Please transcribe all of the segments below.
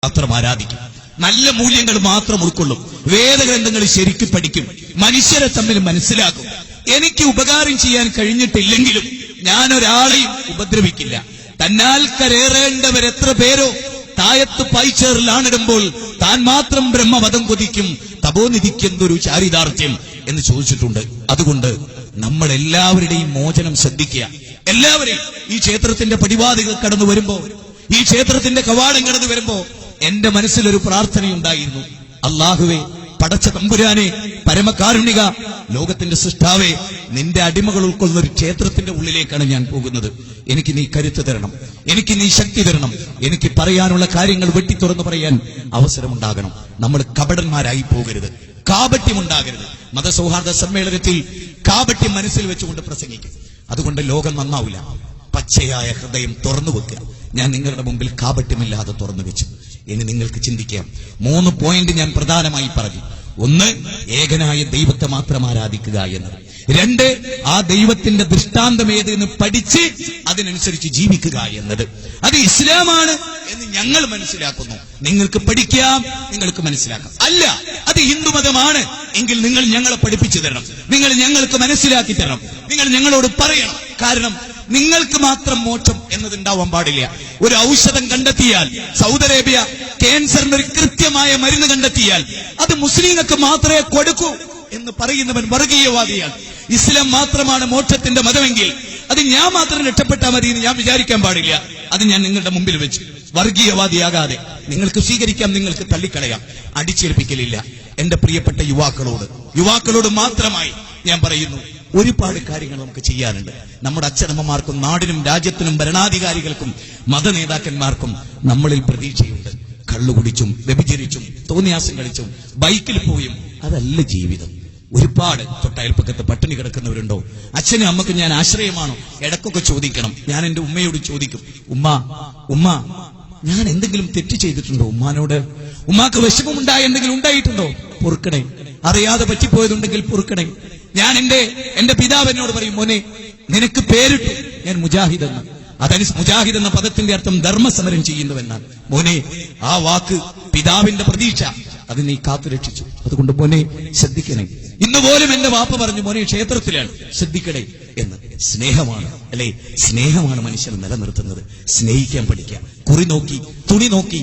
മാത്രം ആരാധിക്കും, നല്ല മൂല്യങ്ങൾ മാത്രം ഉൾക്കൊള്ളും, വേദഗ്രന്ഥങ്ങൾ ശരിക്കും പഠിക്കും, മനുഷ്യരെ തമ്മിൽ മനസ്സിലാക്കും. എനിക്ക് ഉപകാരം ചെയ്യാൻ കഴിഞ്ഞിട്ടില്ലെങ്കിലും ഞാൻ ഒരാളെയും ഉപദ്രവിക്കില്ല. തന്നാൽ കരേറേണ്ടവരെത്ര പേരോ തായത്ത് പായ്ച്ചേറിലാണിടുമ്പോൾ താൻ മാത്രം ബ്രഹ്മപദം കൊതിക്കും, തപോനിധിക്കെന്തൊരു ചാരിതാർത്ഥ്യം എന്ന് ചോദിച്ചിട്ടുണ്ട്. അതുകൊണ്ട് നമ്മൾ എല്ലാവരുടെയും മോചനം ശ്രദ്ധിക്കുക. എല്ലാവരെയും ഈ ക്ഷേത്രത്തിന്റെ പടിവാതികൾ കടന്നു വരുമ്പോ, ഈ ക്ഷേത്രത്തിന്റെ കവാടം കടന്നു വരുമ്പോ എന്റെ മനസ്സിലൊരു പ്രാർത്ഥനയുണ്ടായിരുന്നു. അല്ലാഹുവേ, പടച്ച തമ്പുരാനെ, പരമകാരുണിക, ലോകത്തിന്റെ സൃഷ്ടാവേ, നിന്റെ അടിമകൾ ഉൾക്കൊള്ളുന്ന ഒരു ക്ഷേത്രത്തിന്റെ ഉള്ളിലേക്കാണ് ഞാൻ പോകുന്നത്. എനിക്ക് നീ കരുത്ത് തരണം, എനിക്ക് നീ ശക്തി തരണം, എനിക്ക് പറയാനുള്ള കാര്യങ്ങൾ വെട്ടിത്തുറന്നു പറയാൻ അവസരമുണ്ടാകണം. നമ്മൾ കപടന്മാരായി പോകരുത്, കാപട്യമുണ്ടാകരുത്. മതസൗഹാർദ്ദ സമ്മേളനത്തിൽ കാപട്യം മനസ്സിൽ വെച്ചുകൊണ്ട് പ്രസംഗിക്കും. അതുകൊണ്ട് ലോകം നന്നാവില്ല. പച്ചയായ ഹൃദയം തുറന്നു വെക്കുക. ഞാൻ നിങ്ങളുടെ മുമ്പിൽ കാപട്യമില്ലാതെ തുറന്നു വെച്ചു. ഇനി നിങ്ങൾക്ക് ചിന്തിക്കാം. 3 പോയിന്റ് ഞാൻ പ്രധാനമായി പറഞ്ഞു. 1, ഏകനായ ദൈവത്തെ മാത്രം ആരാധിക്കുക എന്നത്. 2, ആ ദൈവത്തിന്റെ ദൃഷ്ടാന്തം ഏതെന്ന് പഠിച്ച് അതിനനുസരിച്ച് ജീവിക്കുക എന്നത്. അത് ഇസ്ലാമാണ് എന്ന് ഞങ്ങൾ മനസ്സിലാക്കുന്നു. നിങ്ങൾക്ക് പഠിക്കാം, നിങ്ങൾക്ക് മനസ്സിലാക്കാം. അല്ല, അത് ഹിന്ദുമതമാണ് എങ്കിൽ നിങ്ങൾ ഞങ്ങളെ പഠിപ്പിച്ചു തരണം, നിങ്ങൾ ഞങ്ങൾക്ക് മനസ്സിലാക്കി തരണം, നിങ്ങൾ ഞങ്ങളോട് പറയണം. കാരണം നിങ്ങൾക്ക് മാത്രം മോക്ഷം എന്നതുണ്ടാവാൻ പാടില്ല. ഒരു ഔഷധം കണ്ടെത്തിയാൽ, സൗദി അറേബ്യ ക്യാൻസറിന് ഒരു കൃത്യമായ മരുന്ന് കണ്ടെത്തിയാൽ അത് മുസ്ലിങ്ങൾക്ക് മാത്രമേ കൊടുക്കൂ എന്ന് പറയുന്നവൻ വർഗീയവാദിയാണ്. ഇസ്ലാം മാത്രമാണ് മോക്ഷത്തിന്റെ മതമെങ്കിൽ അത് ഞാൻ മാത്രം രക്ഷപ്പെട്ടാൽ മതി എന്ന് ഞാൻ വിചാരിക്കാൻ പാടില്ല. അത് ഞാൻ നിങ്ങളുടെ മുമ്പിൽ വെച്ചു. വർഗീയവാദിയാകാതെ നിങ്ങൾക്ക് സ്വീകരിക്കാം, നിങ്ങൾക്ക് തള്ളിക്കളയാം. അടിച്ചേൽപ്പിക്കലില്ല. എന്റെ പ്രിയപ്പെട്ട യുവാക്കളോട് മാത്രമായി ഞാൻ പറയുന്നു, ഒരുപാട് കാര്യങ്ങൾ നമുക്ക് ചെയ്യാനുണ്ട്. നമ്മുടെ അച്ഛനമ്മമാർക്കും നാടിനും രാജ്യത്തിനും ഭരണാധികാരികൾക്കും മതനേതാക്കന്മാർക്കും നമ്മളിൽ പ്രതീക്ഷയുണ്ട്. കള്ളുകുടിച്ചും വ്യഭിചരിച്ചും തോന്നിയാസം കളിച്ചും ബൈക്കിൽ പോയും അതല്ല ജീവിതം. ഒരുപാട് തൊട്ടയൽപ്പക്കത്ത് പട്ടിണി കിടക്കുന്നവരുണ്ടോ? അച്ഛനും അമ്മക്കും ഞാൻ ആശ്രയമാണോ? ഇടക്കൊക്കെ ചോദിക്കണം. ഞാൻ എന്റെ ഉമ്മയോട് ചോദിക്കും, ഉമ്മ ഞാൻ എന്തെങ്കിലും തെറ്റ് ചെയ്തിട്ടുണ്ടോ? ഉമ്മാനോട് ഉമ്മാക്ക് വിഷമമുണ്ടായ എന്തെങ്കിലും ഉണ്ടായിട്ടുണ്ടോ? പൊറുക്കണേ. അറിയാതെ പറ്റിപ്പോയതുണ്ടെങ്കിൽ പൊറുക്കണേ. ഞാൻ എന്റെ പിതാവിനോട് പറയും, മോനെ നിനക്ക് പേരിട്ടു ഞാൻ മുജാഹിദ് എന്ന്. മുജാഹിദ് എന്ന പദത്തിന്റെ അർത്ഥം ധർമ്മസമരം ചെയ്യുന്നവെന്നാണ്. മോനെ, ആ വാക്ക് പിതാവിന്റെ പ്രതീക്ഷ, അത് നീ കാത്തുരക്ഷിച്ചു. അതുകൊണ്ട് മോനെ ശ്രദ്ധിക്കണേ. ഇന്ന് പോലും എന്റെ വാപ്പ പറഞ്ഞു, മോനെ ക്ഷേത്രത്തിലാണ്, ശ്രദ്ധിക്കണേ എന്ന്. സ്നേഹമാണ് അല്ലെ? സ്നേഹമാണ് മനുഷ്യനെ നിലനിർത്തുന്നത്. സ്നേഹിക്കാൻ പഠിക്കുക. കുറി നോക്കി, തുണി നോക്കി,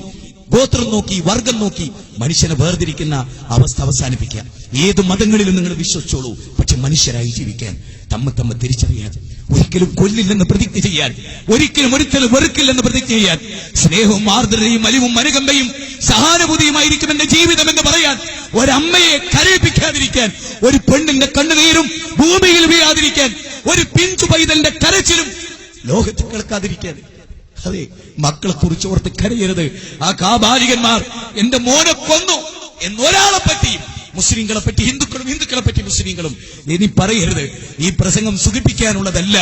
ഗോത്രം നോക്കി, വർഗം നോക്കി മനുഷ്യനെ വേർതിരിക്കുന്ന അവസ്ഥ അവസാനിപ്പിക്കുക. ഏത് മതങ്ങളിലും നിങ്ങൾ വിശ്വസിച്ചോളൂ, പക്ഷെ മനുഷ്യരായി ജീവിക്കാൻ, തമ്മ തിരിച്ചറിയാൻ, ഒരിക്കലും കൊല്ലില്ലെന്ന് പ്രതിജ്ഞ ചെയ്യാൻ, ഒരിക്കലും വെറുക്കില്ലെന്ന് പ്രതിജ്ഞ ചെയ്യാൻ, സ്നേഹവും ആർദ്രതയും അലിവും അനുകമ്പയും സഹാനുഭൂതിയുമായിരിക്കും എന്റെ ജീവിതം എന്ന് പറയാൻ, ഒരമ്മയെ കരയിപ്പിക്കാതിരിക്കാൻ, ഒരു പെണ്ണിന്റെ കണ്ണുനീരും ഭൂമിയിൽ വീഴാതിരിക്കാൻ, ഒരു പിഞ്ചു പൈതലിന്റെ കരച്ചിലും ലോകത്ത് കേൾക്കാതിരിക്കാൻ. അതെ, മക്കളെ കുറിച്ച് ഓർത്ത് കരയരുത്. ആ കാബാലികന്മാർ എന്റെ മോനെ കൊന്നു എന്നൊരാളെ പറ്റിയും, മുസ്ലിങ്ങളെ പറ്റി ഹിന്ദുക്കളെ പറ്റി മുസ്ലിങ്ങളും ഇനി പറയരുത്. ഈ പ്രസംഗം സുഖിപ്പിക്കാനുള്ളതല്ല,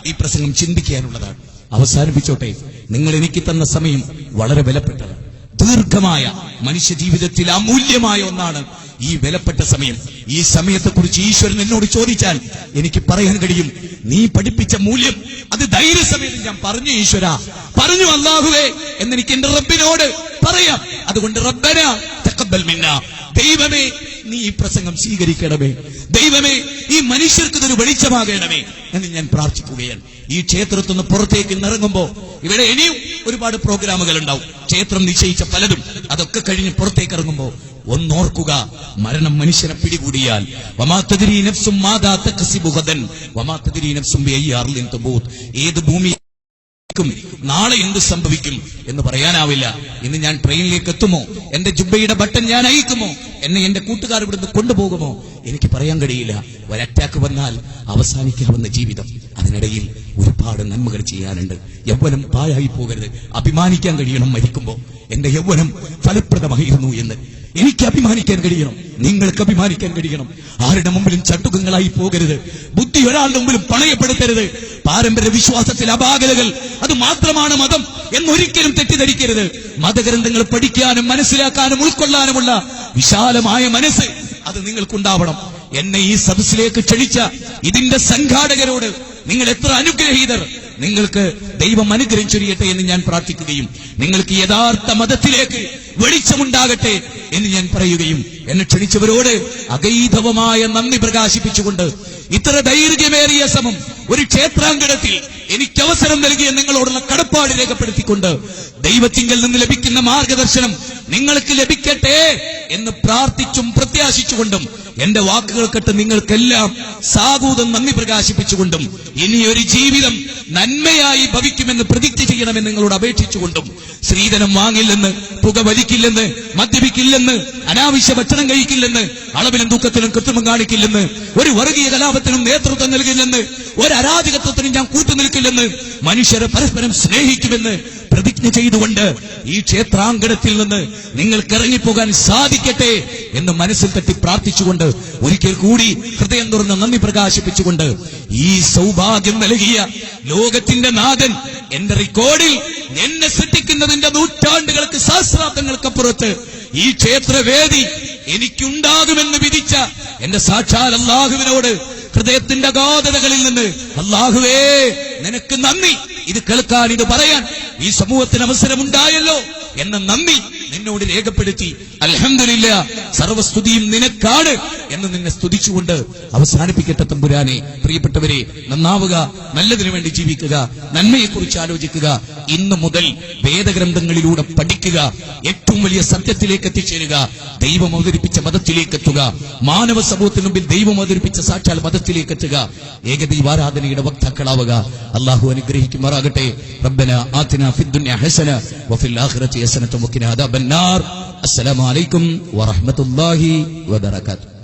ഈ പ്രസംഗം ചിന്തിക്കാനുള്ളതാണ്. അവസാനിപ്പിച്ചോട്ടെ. നിങ്ങൾ എനിക്ക് തന്ന സമയം വളരെ വിലപ്പെട്ടത്, ദീർഘമായ മനുഷ്യ ജീവിതത്തിൽ അമൂല്യമായ ഒന്നാണ് ഈ വിലപ്പെട്ട സമയം. ഈ സമയത്തെക്കുറിച്ച് ഈശ്വരൻ എന്നോട് ചോദിച്ചാൽ എനിക്ക് പറയാൻ കഴിയും, നീ പഠിപ്പിച്ച മൂല്യം അത് ധൈര്യസമേതം ഞാൻ പറഞ്ഞു ഈശ്വര, പറഞ്ഞു അല്ലാഹുവേ എന്നെനിക്ക് എന്റെ റബ്ബിനോട് പറയാം. അതുകൊണ്ട് റബ്ബന തഖബ്ബൽ മിന്നാ, ദൈവമേ നീ ഈ പ്രസംഗം സ്വീകരിക്കണമേ, ദൈവമേ ഈ മനുഷ്യർക്ക് ഇതൊരു വെളിച്ചമാകണമേ എന്ന് ഞാൻ പ്രാർത്ഥിക്കുകയാണ്. ഈ ക്ഷേത്രത്തിൽ നിന്ന് പുറത്തേക്ക് ഇറങ്ങുമ്പോ ഇവിടെ ഇനിയും ഒരുപാട് പ്രോഗ്രാമുകൾ ഉണ്ടാവും, ക്ഷേത്രം നിശ്ചയിച്ച പലതും. അതൊക്കെ കഴിഞ്ഞ് പുറത്തേക്ക് ഇറങ്ങുമ്പോ ഒന്നോർക്കുക, മരണം മനുഷ്യനെ പിടികൂടിയാൽ ഏത് ഭൂമി നാളെ എന്ത് സംഭവിക്കും എന്ന് പറയാനാവില്ല. ഇന്ന് ഞാൻ ട്രെയിനിലേക്ക് എത്തുമോ, എന്റെ ജുബ്ബയുടെ ബട്ടൺ ഞാൻ അയക്കുമോ, എന്നെ എന്റെ കൂട്ടുകാർ ഇവിടുന്ന് കൊണ്ടുപോകുമോ, എനിക്ക് പറയാൻ കഴിയില്ല. ഒരു അറ്റാക്ക് വന്നാൽ അവസാനിക്കാവുന്ന ജീവിതം. അതിനിടയിൽ ഒരുപാട് നന്മകൾ ചെയ്യാനുണ്ട്. യൗവനം പാഴായി പോകരുത്. അഭിമാനിക്കാൻ കഴിയണം മരിക്കുമ്പോ, എന്റെ യൗവനം ഫലപ്രദമായിരുന്നു എന്ന് എനിക്ക് അഭിമാനിക്കാൻ കഴിയണം, നിങ്ങൾക്ക് അഭിമാനിക്കാൻ കഴിയണം. ആരുടെ മുമ്പിലും ചട്ടുകങ്ങളായി പോകരുത്. ബുദ്ധി ഒരാളുടെ മുമ്പിലും പണയപ്പെടുത്തരുത്. പാരമ്പര്യ വിശ്വാസത്തിൽ അപാകതകൾ അത് മാത്രമാണ് മതം എന്നൊരിക്കലും തെറ്റിദ്ധരിക്കരുത്. മതഗ്രന്ഥങ്ങൾ പഠിക്കാനും മനസ്സിലാക്കാനും ഉൾക്കൊള്ളാനുമുള്ള വിശാലമായ മനസ്സ് അത് നിങ്ങൾക്കുണ്ടാവണം. എന്നെ ഈ സദസ്സിലേക്ക് ക്ഷണിച്ച ഇതിന്റെ സംഘാടകരോട് നിങ്ങൾ എത്ര അനുഗ്രഹീതർ. നിങ്ങൾക്ക് ദൈവം അനുഗ്രഹം ചൊരിയട്ടെ എന്ന് ഞാൻ പ്രാർത്ഥിക്കുകയും നിങ്ങൾക്ക് യഥാർത്ഥ മതത്തിലേക്ക് വെളിച്ചമുണ്ടാകട്ടെ എന്ന് ഞാൻ പറയുകയും എന്നെ ക്ഷണിച്ചവരോട് അഗൈധവമായ നന്ദി പ്രകാശിപ്പിച്ചുകൊണ്ട് ഇത്ര ദൈർഘ്യമേറിയ സമം ഒരു ക്ഷേത്രാങ്കണത്തിൽ എനിക്ക് അവസരം നൽകിയ നിങ്ങളോടുള്ള കടപ്പാട് രേഖപ്പെടുത്തിക്കൊണ്ട് ദൈവത്തിങ്കൽ നിന്ന് ലഭിക്കുന്ന മാർഗദർശനം നിങ്ങൾക്ക് ലഭിക്കട്ടെ എന്ന് പ്രാർത്ഥിച്ചും പ്രത്യാശിച്ചുകൊണ്ടും എന്റെ വാക്കുകൾ കേട്ട് നിങ്ങൾക്കെല്ലാം സാഗൂതം നന്ദി പ്രകാശിപ്പിച്ചുകൊണ്ടും ഇനിയൊരു ജീവിതം നന്മയായി ഭവിക്കുമെന്ന് പ്രതിജ്ഞ ചെയ്യണമെന്ന് നിങ്ങളോട് അപേക്ഷിച്ചുകൊണ്ടും സ്ത്രീധനം വാങ്ങില്ലെന്ന്, പുക വലിക്കില്ലെന്ന്, മദ്യപിക്കില്ലെന്ന്, അനാവശ്യ ഭക്ഷണം കഴിക്കില്ലെന്ന്, അളവിലും തൂക്കത്തിലും കൃത്രിമം കാണിക്കില്ലെന്ന്, ഒരു വർഗീയ കലാപത്തിനും നേതൃത്വം നൽകില്ലെന്ന്, ഒരു അരാജകത്വത്തിനും ഞാൻ കൂട്ടുനിൽക്കില്ലെന്ന്, മനുഷ്യരെ പരസ്പരം സ്നേഹിക്കുമെന്ന് പ്രതിജ്ഞ ചെയ്തുകൊണ്ട് ഈ ക്ഷേത്രാങ്കണത്തിൽ നിന്ന് നിങ്ങൾക്ക് ഇറങ്ങിപ്പോകാൻ സാധിക്കട്ടെ എന്ന് മനസ്സിൽ തട്ടി പ്രാർത്ഥിച്ചുകൊണ്ട് ഒരിക്കൽ കൂടി ഹൃദയം തുറന്ന് നന്ദി പ്രകാശിപ്പിച്ചുകൊണ്ട് ഈ സൗഭാഗ്യം നൽകിയ ലോകത്തിന്റെ നാഥൻ എന്റെ റെക്കോർഡിൽ എന്നെ സൃഷ്ടിക്കുന്നതിന്റെ നൂറ്റാണ്ടുകൾക്ക് സഹസ്രാബ്ദങ്ങൾക്കപ്പുറത്ത് ഈ ക്ഷേത്രവേദി എനിക്കുണ്ടാകുമെന്ന് വിധിച്ച എന്റെ സാക്ഷാൽ അല്ലാഹുവിനോട് ഹൃദയത്തിന്റെ അഗാധതകളിൽ നിന്ന് അല്ലാഹുവേ നിനക്ക് നന്ദി, ഇത് കേൾക്കാൻ, ഇത് പറയാൻ ഈ സമൂഹത്തിന് അവസരമുണ്ടായല്ലോ എന്ന നന്ദി നിന്നോട് രേഖപ്പെടുത്തി അൽഹംദുലില്ലാ സർവസ്തുതിയും നിനക്കാണ് എന്ന് നിന്നെ സ്തുതിച്ചുകൊണ്ട് അവസാനിപ്പിക്കട്ടെ തമ്പുരാനെ. പ്രിയപ്പെട്ടവരെ, നന്നാവുക, നല്ലതിനു വേണ്ടി ജീവിക്കുക, നന്മയെക്കുറിച്ച് ആലോചിക്കുക. ഇന്നു മുതൽ വേദഗ്രന്ഥങ്ങളിലൂടെ പഠിക്കുക, ഏറ്റവും വലിയ സത്യത്തിലേക്ക് എത്തിച്ചേരുക, ദൈവം അവതരിപ്പിച്ച മതത്തിലേക്ക് എത്തുക, മാനവ സമൂഹത്തിന് മുമ്പിൽ ദൈവം അവതരിപ്പിച്ച സാക്ഷാൽ മതത്തിലേക്ക് എത്തുക, ഏകദൈവാരാധനയുടെ വക്താക്കളാവുക. അല്ലാഹു അനുഗ്രഹിക്കുമാറാകട്ടെ. റബ്ബന ആതിനാ ഫിദ്ദുനിയ ഹസന വഫിൽ ആഖിറതി ഹസനത വഖിനാ അദാബന്നാർ. അസ്സലാമു അലൈക്കും വറഹ്മത്തുള്ളാഹി വബറകാതുഹു.